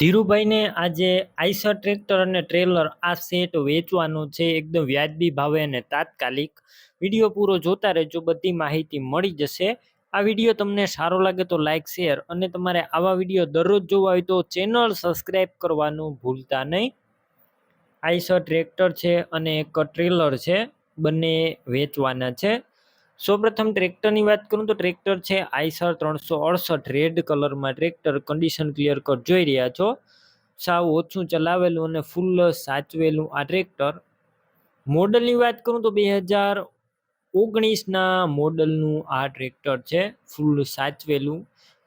ધીરુભાઈને આજે આઈશર ટ્રેક્ટર અને ટ્રેલર આ સેટ વેચવાનું છે એકદમ વ્યાજબી ભાવે અને તાત્કાલિક. વિડીયો પૂરો જોતા રહેજો, બધી માહિતી મળી જશે. આ વિડીયો તમને સારો લાગે તો લાઇક શેર અને તમારે આવા વિડીયો દરરોજ જોવા હોય તો ચેનલ સબસ્ક્રાઈબ કરવાનું ભૂલતા નહીં. આઈશર ટ્રેક્ટર છે અને એક ટ્રેલર છે, બંને વેચવાના છે. સૌપ્રથમ ટ્રેક્ટરની વાત કરું તો ટ્રેક્ટર છે આઈશર 368 રેડ કલરમાં ટ્રેક્ટર. કન્ડિશન ક્લિયર કટ જોઈ રહ્યા છો. સાવ ઓછું ચલાવેલું અને ફૂલ સાચવેલું આ ટ્રેક્ટર. મોડલની વાત કરું તો 2019ના મોડલનું આ ટ્રેક્ટર છે. ફૂલ સાચવેલું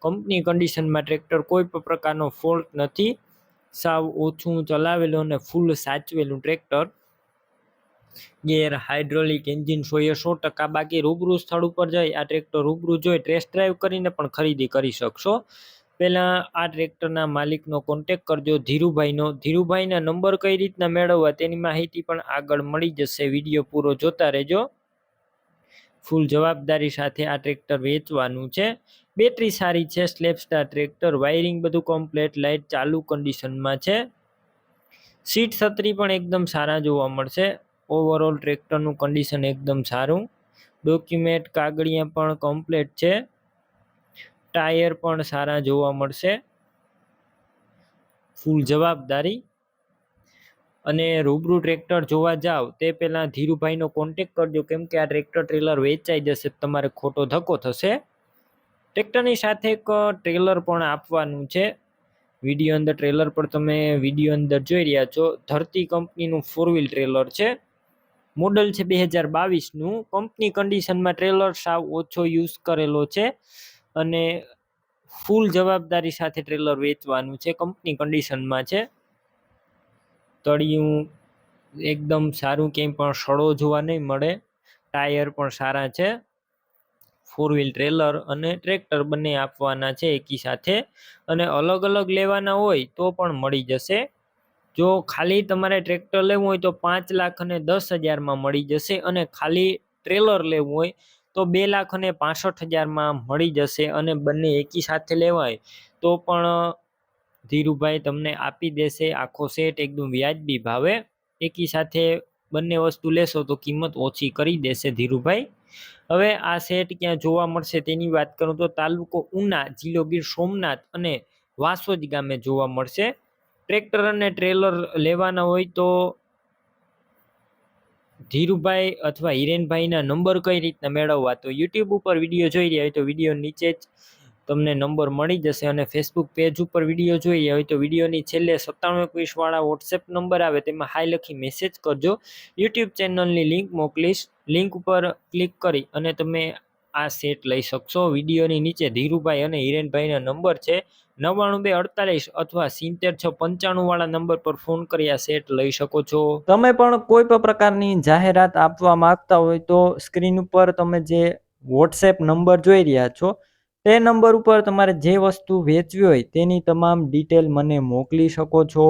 કંપની કન્ડિશનમાં ટ્રેક્ટર, કોઈ પણ પ્રકારનો ફોલ્ટ નથી. સાવ ઓછું ચલાવેલું અને ફૂલ સાચવેલું ટ્રેક્ટર. ગેર, હાઇડ્રોલિક, એન્જિન 100% બાકી રૂબરૂ સ્થળ ઉપર જઈ આ ટ્રેક્ટર રૂબરૂ જોઈ ટેસ્ટ ડ્રાઈવ કરીને પણ ખરીદી કરી શકશો. પહેલાં આ ટ્રેક્ટરના માલિકનો કોન્ટેક કરજો, ધીરુભાઈનો. ધીરુભાઈના નંબર કઈ રીતના મેળવવા તેની માહિતી પણ આગળ મળી જશે. વિડીયો પૂરો જોતા રહેજો. ફૂલ જવાબદારી સાથે આ ટ્રેક્ટર વેચવાનું છે. બેટરી સારી છે, સ્લેપ સ્ટાર ટ્રેક્ટર. વાયરિંગ બધું કમ્પ્લેટ, લાઇટ ચાલુ કન્ડિશનમાં છે. સીટ છત્રી પણ એકદમ સારા જોવા મળશે. ઓવરઓલ ટ્રેક્ટરનું કન્ડિશન એકદમ સારું. ડોક્યુમેન્ટ કાગળિયા પણ કમ્પ્લેટ છે. ટાયર પણ સારા જોવા મળશે. ફૂલ જવાબદારી. અને રૂબરૂ ટ્રેક્ટર જોવા જાવ તે પહેલાં ધીરુભાઈનો કોન્ટેક કરજો, કેમ કે આ ટ્રેક્ટર ટ્રેલર વેચાઈ જશે તમારે ખોટો ધક્કો થશે. ટ્રેક્ટરની સાથે એક ટ્રેલર પણ આપવાનું છે. વિડીયો અંદર ટ્રેલર પર તમે વિડીયો અંદર જોઈ રહ્યા છો. ધરતી કંપનીનું 4 વ્હીલ ટ્રેલર છે. મોડલ છે 2022નું. કંપની કન્ડિશનમાં ટ્રેલર, સાવ ઓછો યુઝ કરેલો છે અને ફૂલ જવાબદારી સાથે ટ્રેલર વેચવાનું છે. કંપની કન્ડિશનમાં છે. તળિયું એકદમ સારું, ક્યાંય પણ સડો જોવા નહીં મળે. ટાયર પણ સારા છે. 4 વ્હીલ ટ્રેલર અને ટ્રેક્ટર બંને આપવાના છે એકી સાથે, અને અલગ અલગ લેવાના હોય તો પણ મળી જશે. જો ખાલી તમારે ટ્રેક્ટર લેવું હોય તો 5,10,000માં મળી જશે, અને ખાલી ટ્રેલર લેવું હોય તો 2,65,000માં મળી જશે. અને બંને એકી સાથે લેવાય તો પણ ધીરુભાઈ તમને આપી દેશે આખો સેટ એકદમ વ્યાજબી ભાવે. એકી સાથે બંને વસ્તુ લેશો તો કિંમત ઓછી કરી દેશે ધીરુભાઈ. હવે આ સેટ ક્યાં જોવા મળશે તેની વાત કરું તો તાલુકો ઉના, જિલ્લો ગીર સોમનાથ અને વાસોજ ગામે જોવા મળશે. ટ્રેક્ટર અને ટ્રેલર લેવાના હોય તો ધીરુભાઈ અથવા હિરેનભાઈના નંબર કઈ રીતના મેળવવા, તો યુટ્યુબ ઉપર વિડીયો જોઈ રહ્યા હોય તો વિડીયો નીચે જ તમને નંબર મળી જશે. અને ફેસબુક પેજ ઉપર વિડીયો જોઈ રહ્યા હોય તો વિડીયોની છેલ્લે 9721 વાળા વોટ્સએપ નંબર આવે તેમાં હાઈ લખી મેસેજ કરજો. યુટ્યુબ ચેનલની લિંક મોકલીશ. લિંક ઉપર ક્લિક કરી અને તમે આ સેટ લઈ શકશો. વિડીયોની નીચે ધીરુભાઈ અને હિરેનભાઈના નંબર છે. 99 248 અથવા 70 695 વાળા નંબર પર ફોન કરી આ સેટ લઈ શકો છો. તમે પણ કોઈ પણ પ્રકારની જાહેરાત આપવા માંગતા હોય તો સ્ક્રીન ઉપર તમે જે વોટ્સએપ નંબર જોઈ રહ્યા છો તે નંબર ઉપર તમારે જે વસ્તુ વેચવી હોય તેની તમામ ડિટેલ મને મોકલી શકો છો.